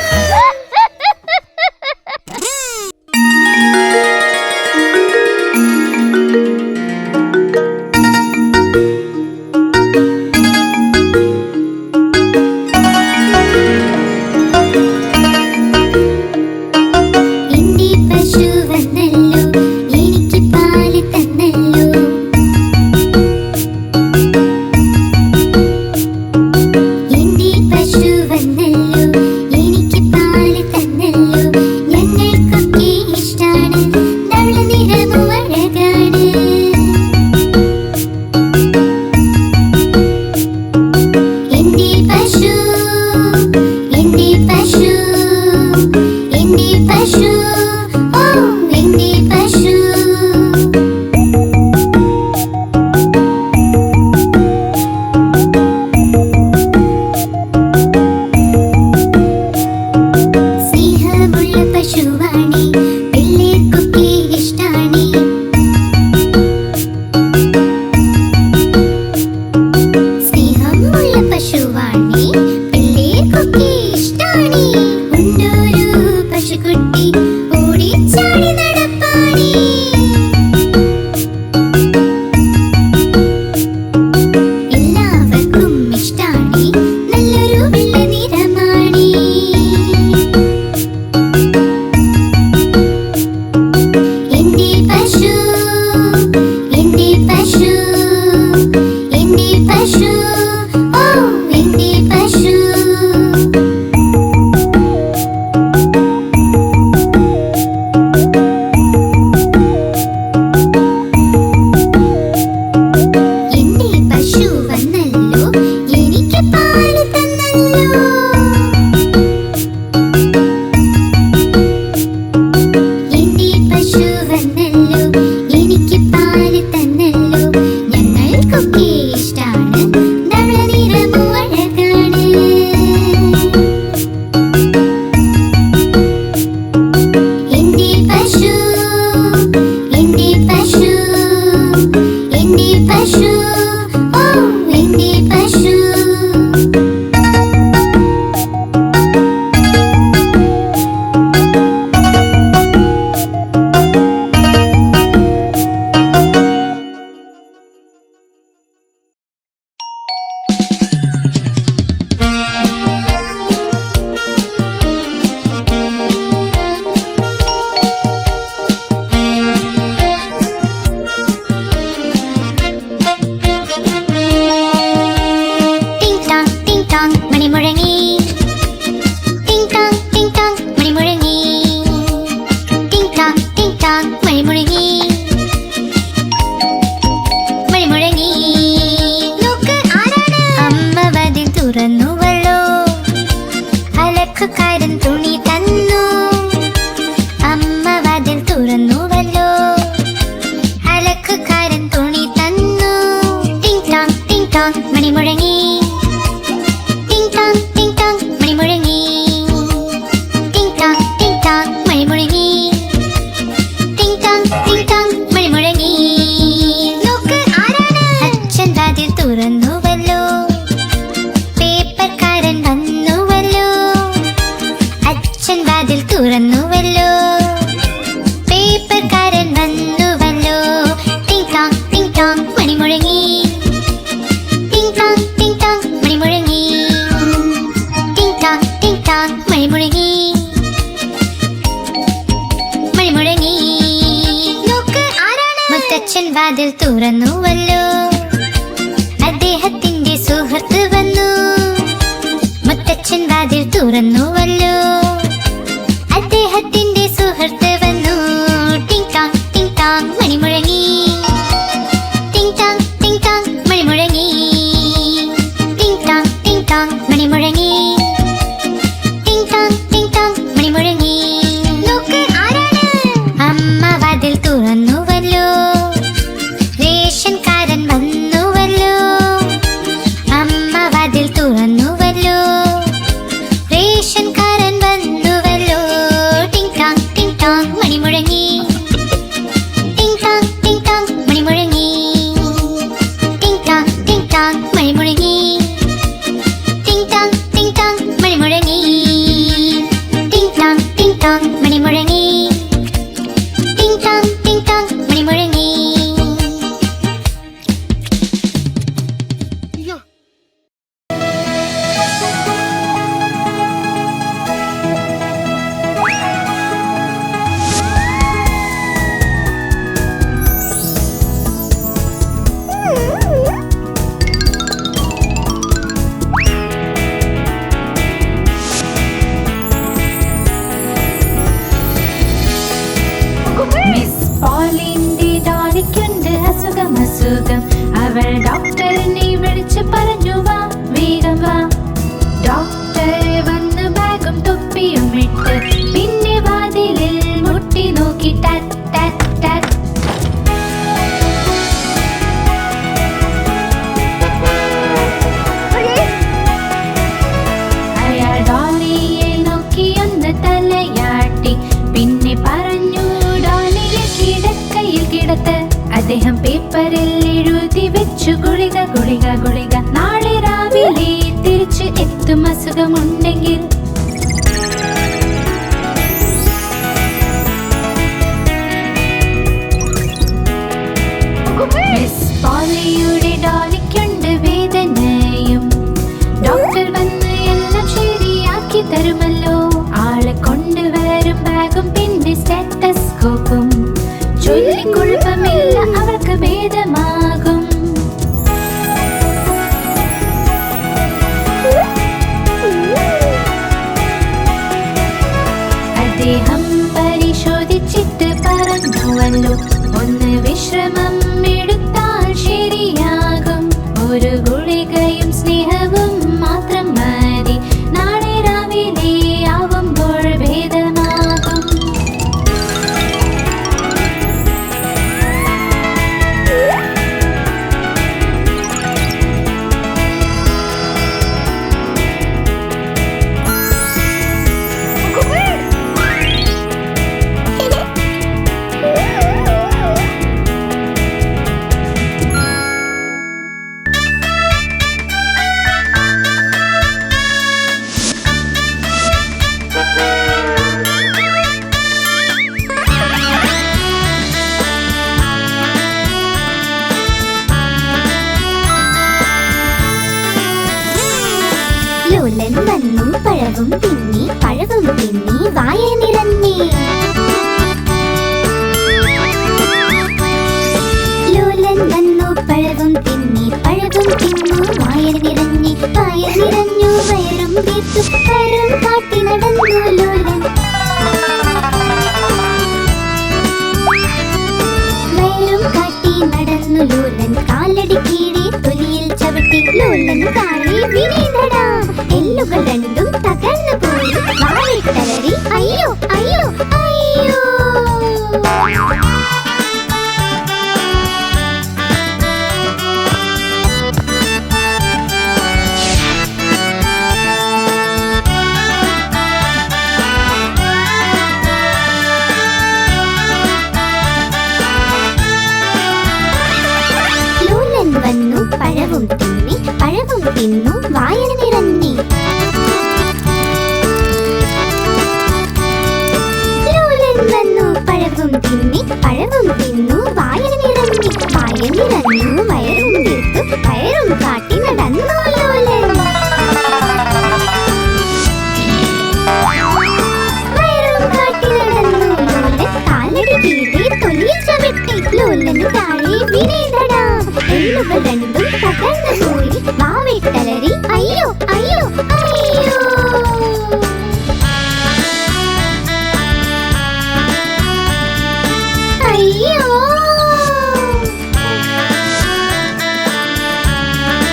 എന്റെ പശു വന്നല്ലോ എനിക്ക് പാല് തന്നല്ലോ. എന്റെ പശു വന്നല്ലോ എനിക്ക് പാല് തന്നല്ലോ. ഞങ്ങൾക്കൊക്കെ ഇഷ്ടാണ് ധവള നിറവും അഴകാണ്. എന്റെ പശു എന്റെ പശു എന്റെ പശു ഓ എന്റെ പശു. സ്നേഹമുള്ള പശുവാണി പിള്ളേർക്കൊക്കെ ഇഷ്ടാണി. സ്നേഹമുള്ള പശുവാണി പിള്ളേർക്കൊക്കെ ഇഷ്ടാണി. ഉണ്ടൊരു പശുക്കുട്ടി ഓടിച്ചാടി നടപ്പാണി. എല്ലാവർക്കും ഇഷ്ടാണി നല്ലൊരു വെള്ള നിറമാണി. എന്റെ പശു എന്റെ പശു എന്റെ പശു ഓ എന്റെ പശു. എന്റെ പശു വന്നല്ലോ എനിക്ക് പാല് തന്നല്ലോ. എന്റെ പശു വന്നല്ലോ എനിക്ക് പാല് തന്നല്ലോ. ഞങ്ങൾക്കൊക്കെ ഇഷ്ടാണ് ധവള നിറവും അഴകാണ്. എന്റെ പശു എന്റെ പശു എന്റെ പശു ഓ എന്റെ പശു. ടിങ് ടാങ് മണി മുഴങ്ങി. ടിങ് ടാങ് മണി മുഴങ്ങി. ടിങ് ടാങ് മണി മുഴങ്ങി. നോക്ക് ആരാണ്? അച്ഛൻ വാതിൽ തുറന്നുവല്ലോ. പേപ്പർക്കാരൻ വന്നുവല്ലോ. അച്ഛൻ വാതിൽ തുറന്നുവല്ലോ. പേപ്പർക്കാരൻ വന്നുവല്ലോ. ടിങ് ടാങ് മണി മുഴങ്ങി. ടിങ് ടാങ് മണി മുഴങ്ങി. ടിങ് ടാങ് മണി മുഴങ്ങി. മണി മുഴങ്ങി. നോക്ക് ആരാണ്? മുത്തച്ഛൻ വാതിൽ തുറന്നുവല്ലോ. അദ്ദേഹത്തിന്റെ സുഹൃത്ത് വന്നു. മുത്തച്ഛൻ വാതിൽ തുറന്നുവല്ലോ. അദ്ദേഹത്തിന്റെ സുഹൃത്ത് വന്നു. ടിങ് ടാങ് മണി മുഴങ്ങി. ടിങ് ടാങ് മണി മുഴങ്ങി. ടിങ് ടാങ് മണി മുഴങ്ങി. ടിങ് ടാങ് മണി മുഴങ്ങി. നോക്ക് ആരാണ്? അമ്മ വാതിൽ തുറന്നുവല്ലോ. റേഷൻകാരൻ വന്നുവല്ലോ. അമ്മ വാതിൽ തുറന്നുവല്ലോ. റേഷൻകാരൻ വന്നുവല്ലോ. ടിങ് ടാങ് മണി മുഴങ്ങി. ടിങ് ടാങ് മണി മുഴങ്ങി. ടിങ് ടാങ് മണി മുഴങ്ങി. ടിങ് ടാങ് മണി മുഴങ്ങി. ടിങ് ടാങ് മണി മുഴങ്ങി. ടിങ് ടാങ് മണി മുഴങ്ങി. മിസ് പോളിന്റെ ഡോളിക്കുണ്ട് അസുഖം. അവൾ ഡോക്ടറിനെ വിളിച്ച് പറഞ്ഞു, വാ വേഗം വാ. ഡോക്ടർ വന്ന് ബാഗും തൊപ്പിയും ഇട്ട് പിന്നെ വാതിലിൽ മുട്ടി നോക്കി. Tat tat tat. അയാൾ ഡോളിയെ നോക്കി ഒന്ന് തലയാട്ടി. പിന്നെ പറഞ്ഞു, ഡോളിയെ കിടക്കയിൽ കിടത്ത്. അദ്ദേഹം പേപ്പറിൽ എഴുതി വെച്ചു, ഗുളിക ഗുളിക ഗുളിക. നാളെ രാവിലെ തിരിച്ച് എത്തും അസുഖമുണ്ടെങ്കിൽ. മിസ് പോളിയുടെ ഡോളിക്കുണ്ട് വേദനയും. ഡോക്ടർ വന്ന് എല്ലാം ശരിയാക്കി തരുമല്ലോ. ആളെ കൊണ്ടുവരും ബാഗും പിന്നെ സ്റ്റെത്തസ്കോപ്പും. ചൊല്ലിക്കുഴപ്പമില്ല, അവർക്ക് ഭേദമാകും. അദ്ദേഹം പരിശോധിച്ചിട്ട് പറഞ്ഞുവല്ലോ, ഒന്ന് വിശ്രമം എടുത്താൽ ശരിയാകും. ഒരു ഗുളികയും സ്നേഹവും മാത്രം മതി. നാളെ രാവിലെ ആവുമ്പോൾ ഭേദമാകും. ലോലൻ വന്നു പഴവും തിന്നി. പഴവും തിന്നി വായ നിറഞ്ഞി. ലോലൻ വന്നു പഴവും തിന്നി. പഴവും തിന്നു വായ നിറഞ്ഞി. വായ നിറഞ്ഞു വയറും വീർത്തു. വയറും കാട്ടി നടന്നു ലോലൻ. വയറും കാട്ടി നടന്നു ലോലൻ. കാലടി കീഴെ തൊലിയിൽ ചവിട്ടി. ലോലൻ കാലി വീണടാ. എല്ലുകൾ രണ്ടും തകർന്നു പോയി. വാലിട്ടലറി. അയ്യോ അയ്യോ അയ്യോ. തിന്നു വായന നിറഞ്ഞി. ലോലൻ വന്നു പഴവും തിന്നി പഴവും തിന്നു വായന നിറഞ്ഞി. വായ നിറഞ്ഞു വയറും തീർത്തു വയറും കാട്ടി നടന്നു ലോലൻ. വയറും കാട്ടി നടന്നു ലോലൻ. കാലടി കീഴെ തൊലിയിൽ ചവിട്ടി ലോലന് താഴെ വീണേതടാ. എല്ലുകൾ രണ്ടും തകർന്നു പോയി വാവിട്ടലറി അയ്യോ അയ്യോ അയ്യോ. അയ്യോ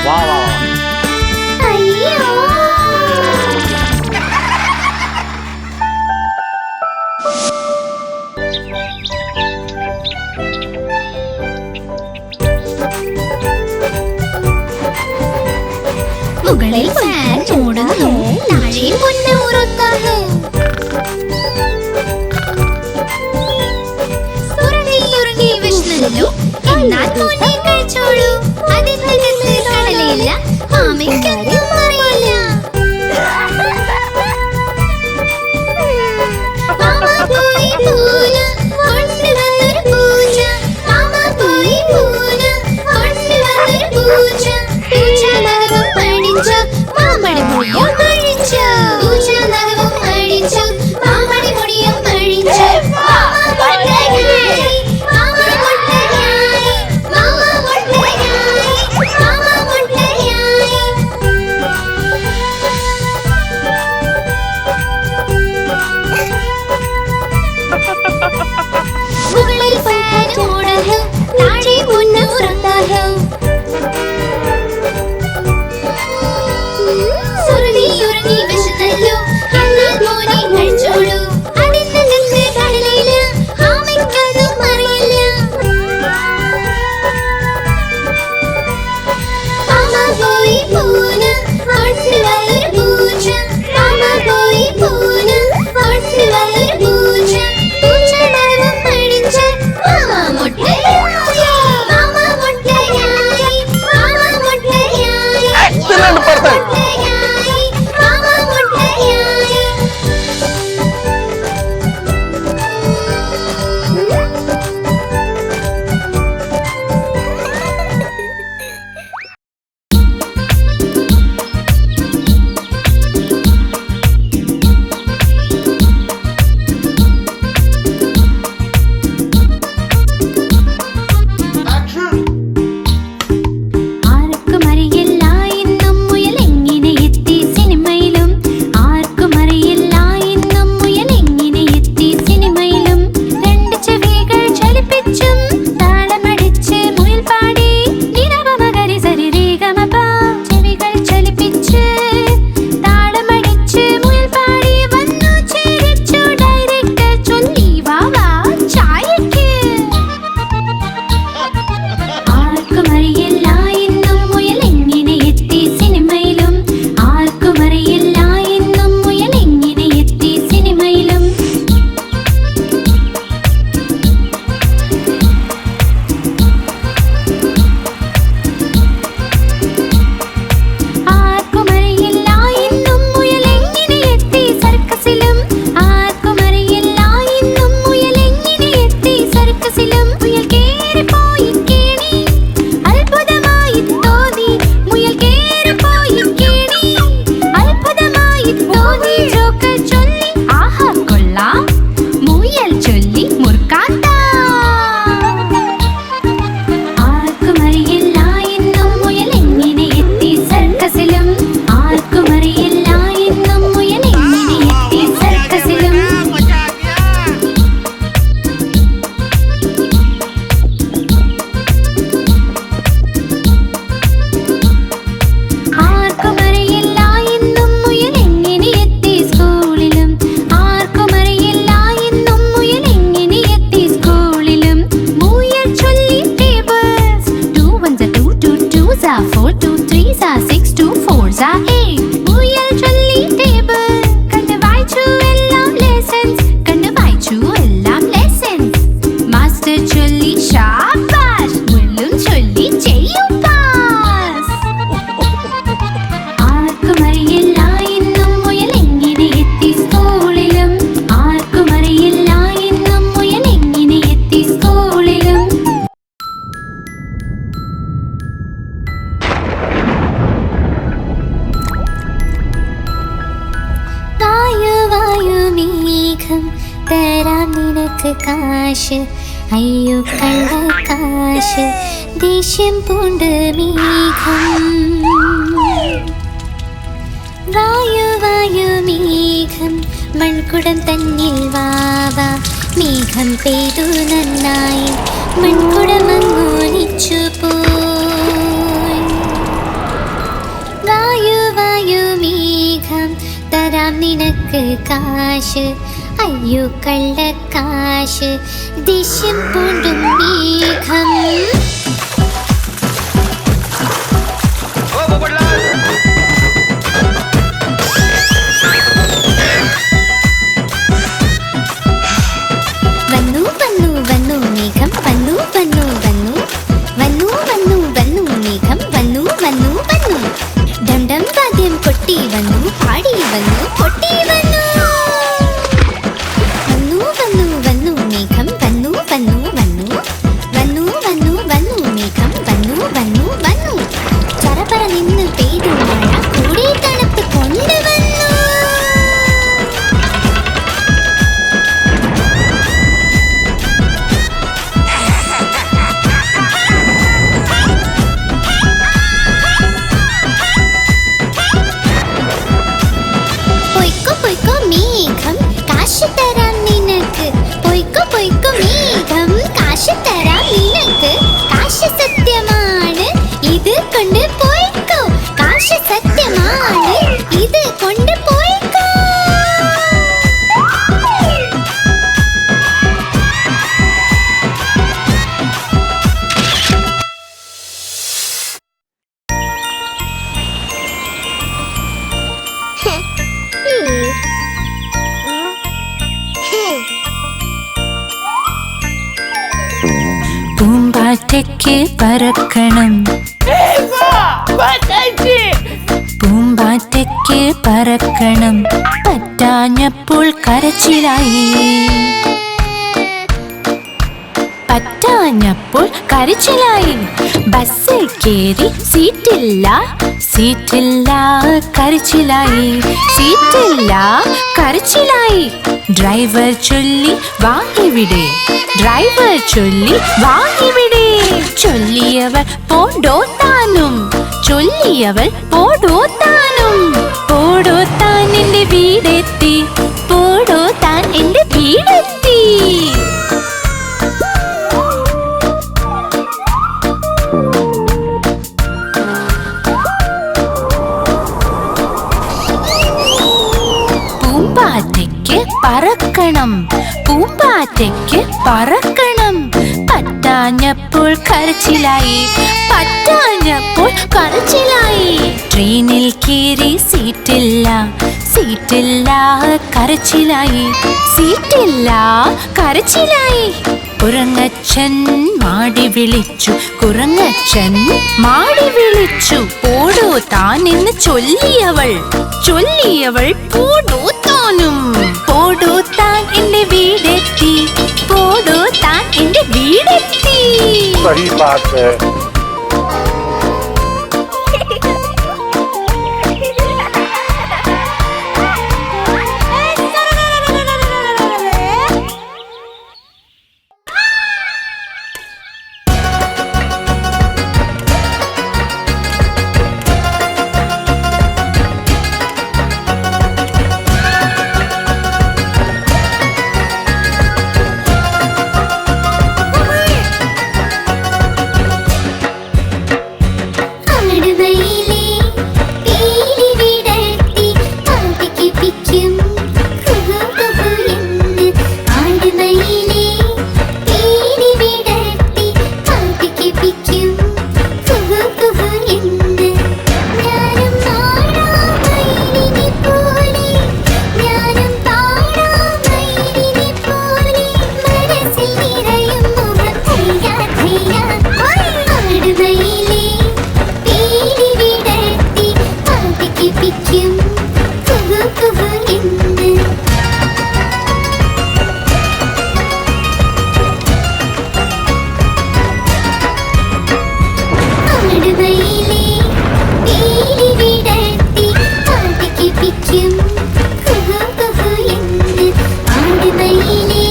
വാ വാ വാ. അയ്യോ. മുകളിൽ ഫാൻ ഓടുന്നു താഴെ പൊന്ന് ഉറക്കുന്നു. ഉറങ്ങി വിഷ്ണല്ലോ എന്നാൽ മോനെ കഴിച്ചോളൂ. അതിനകത്ത് കടലയില്ല മാമയ്ക്കൊന്നും അറിയില്ല. മാമ പോയി പൂന കൊണ്ടുവന്നൊരു പൂച്ച. മാമ പോയി പൂന കൊണ്ടുവന്നൊരു പൂച്ച. പൂച്ച നഖവും അടിച്ചു മാമടി മുടിയും അഴിച്ചു. പൂച്ച നഖവും അഴിച്ചു മാമടി മുടിയും അഴിച്ചു. മാമ മുട്ടയായി മാമ മുട്ടയായി മാമ മുട്ടയായി മാമ മുട്ടയായി. മുകളിൽ ഫാൻ ഓടുന്നു താഴെ പൊന്ന് ഉറങ്ങുന്നു. ഉറങ്ങി വിശന്നല്ലോ എന്നാൽ മോനെ കഴിച്ചോളൂ. അതിനകത്ത് കടലയില്ല ആമയ്ക്കതും അറിയില്ല. മാമ പോയി പൂന കൊണ്ടുവന്നൊരു പൂച്ച. മാമ പോയി പൂന കൊണ്ടുവന്നൊരു പൂച്ച. പൂച്ച നഖവും അഴിച്ച് മാമ മുട്ടയായി മാമ മുട്ടയായി മാമ മുട്ടയായി മാമ മുട്ടയായി മാമ മുട്ടയായി. ആർക്കും അറിയില്ല ഇന്നും മുയൽ എങ്ങനെ എത്തി സിനിമയിലും. ആർക്കും അറിയില്ല ഇന്നും മുയൽ എങ്ങനെ എത്തി സിനിമയിലും. രണ്ട് ചെവികൾ ചലിപ്പിച്ചും താളമടിച്ച് മുയൽ പാടി നിരവമകരി സരിരേഗമപ. ചെവികൾ ചലിപ്പിച്ച് താളമടിച്ച് മുയൽ പാടി വന്നു ചിരിച്ചു ഡയറക്ടർ ചൊല്ലി വാ വാ ചായക്ക്. ആർക്കും അറിയില്ല ഇന്നും മുയൽ എങ്ങനെ എത്തി സിനിമയിലും. ആർക്കും അറിയില്ല ഇന്നും മുയൽ എങ്ങനെ എത്തി സിനിമയിലും. ആർക്കും അറിയില്ല ഇന്നും മുയൽ എങ്ങനെ എത്തി സർക്കസിലും. ആർക്കും അറിയില്ല ഇന്നും മുയൽ എങ്ങനെ എത്തി സർക്കസിലും. മുയൽ കേറിപ്പോയി കേണി അത്ഭുതമായി തോന്നി. മുയൽ കേറിപ്പോയി കേണി അത്ഭുതമായി തോന്നി. ജോക്കർ ചൊല്ലി ആഹാ കൊള്ളാം മുയൽ ചൊല്ലി മുർക്കാത്ത. ആർക്കും അറിയില്ല ഇന്നും മുയൽ എങ്ങനെ എത്തി സർക്കസിലും. ആർക്കും അറിയില്ല ഇന്നും മുയൽ എങ്ങനെ എത്തി സർക്കസിലും. ആർക്കും അറിയില്ല ഇന്നും മുയൽ എങ്ങനെ എത്തി സ്കൂളിലും. ആർക്കും അറിയില്ല ഇന്നും മുയൽ എങ്ങനെ എത്തി സ്കൂളിലും. മുയൽ ചൊല്ലി tables. 2 1s are 2, 2 2s are 4, 2 3s are 6, 2 4s are 8. മുയൽ ചൊല്ലി ടേബിൾ. കണ്ട് വായിച്ചു എല്ലാം ലെസൺസ്. കണ്ട് വായിച്ചു എല്ലാം ലെസൺസ്. മാസ്റ്റർ ചൊല്ലി ഷാബാഷ്. മുയലും ചൊല്ലി ചെയ്യൂ പാസ്. നിനക്ക് കാശ് അയ്യോ കള്ളക്കാശ് ദേഷ്യം പൂണ്ട് മേഘം വായു വായു മേഘം മൺകുടം തന്നിൽ വാവാ മേഘം പെയ്തു നന്നായി മൺകുടമങ്ങോലിച്ചു പോയി വായു വായു മേഘം തരാം നിനക്ക് കാശ് അയ്യോ കള്ളക്കാശ് ദേഷ്യം പൂണ്ടും മേഘം വന്നു വന്നു വന്നു മേഘം വന്നു വന്നു വന്നു വന്നു വന്നു വന്നു മേഘം വന്നു വന്നു വന്നു ഡണ്ടം വാദ്യം കൊട്ടി വന്നു പാടി വന്നു കൊട്ടി വന്നു വന്നു വന്നു വന്നു മേഘം വന്നു വന്നു വന്നു വന്നു വന്നു വന്നു മേഘം വന്നു വന്നു വന്നു ചറപറ നിന്ന് പെയ്തു മഴ കൂടി തണുപ്പ് കൊണ്ടുവന്നു പൊയ്ക്കോ പൊയ്ക്കോ മേഘം കാശ് തരാം നിനക്ക് പൊയ്ക്കോ പൊയ്ക്കോ മേഘം കാശ് തരാം നിനക്ക് കാശ് സത്യമാണ് ഇത് കൊണ്ട് പോയിക്കോ കാശ് സത്യമാണ് ഇത് കൊണ്ട് പോയിക്കോ പൂമ്പാറ്റയ്ക്ക് പറക്കണം പൂമ്പാറ്റയ്ക്ക് പറക്കണം പറ്റാഞ്ഞപ്പോൾ കരച്ചിലായി പറ്റാഞ്ഞപ്പോൾ കരച്ചിലായി ബസ്സിൽ കേറി സീറ്റില്ല സീറ്റില്ല കരച്ചിലായി സീറ്റില്ല കരച്ചിലായി ഡ്രൈവർ ചൊല്ലി വാ ഇവിടെ ഡ്രൈവർ ചൊല്ലി വാ ഇവിടെ ചൊല്ലിയവർ പോടോ താനും ചൊല്ലിയവൾ പോടോ താനും പോടോ താൻ എന്റെ വീടെത്തി പോടോ താൻ എന്റെ വീടെത്തി പൂമ്പാറ്റയ്ക്ക് പറക്കണം പൂമ്പാറ്റയ്ക്ക് പറക്കണം പറ്റാഞ്ഞപ്പോൾ കരച്ചിലായി പറ്റാഞ്ഞപ്പോൾ കരച്ചിലായി ട്രെയിനിൽ കയറി സീറ്റില്ല സീറ്റില്ല കരച്ചിലായി സീറ്റില്ല കരച്ചിലായി കുരങ്ങച്ചൻ മാടി വിളിച്ചു കുരങ്ങച്ചൻ മാടി വിളിച്ചു പോടോ താൻ എന്ന് ചൊല്ലിയവൾ ചൊല്ലിയവൾ പോടോ താനും പോടോ താൻ എന്റെ വീടെത്തി പോടോ താൻ എന്റെ വീടെത്തി सही बात है പിക്കും കുഹു കുഹു എന്ന് ആടുമയിലേ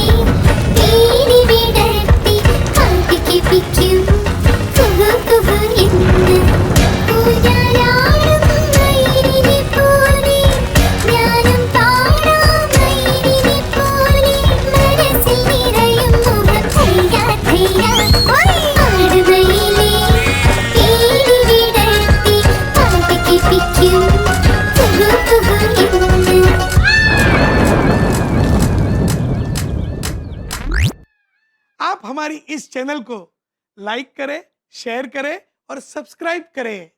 हमारी इस चैनल को लाइक करें, शेयर करें और सब्सक्राइब करें।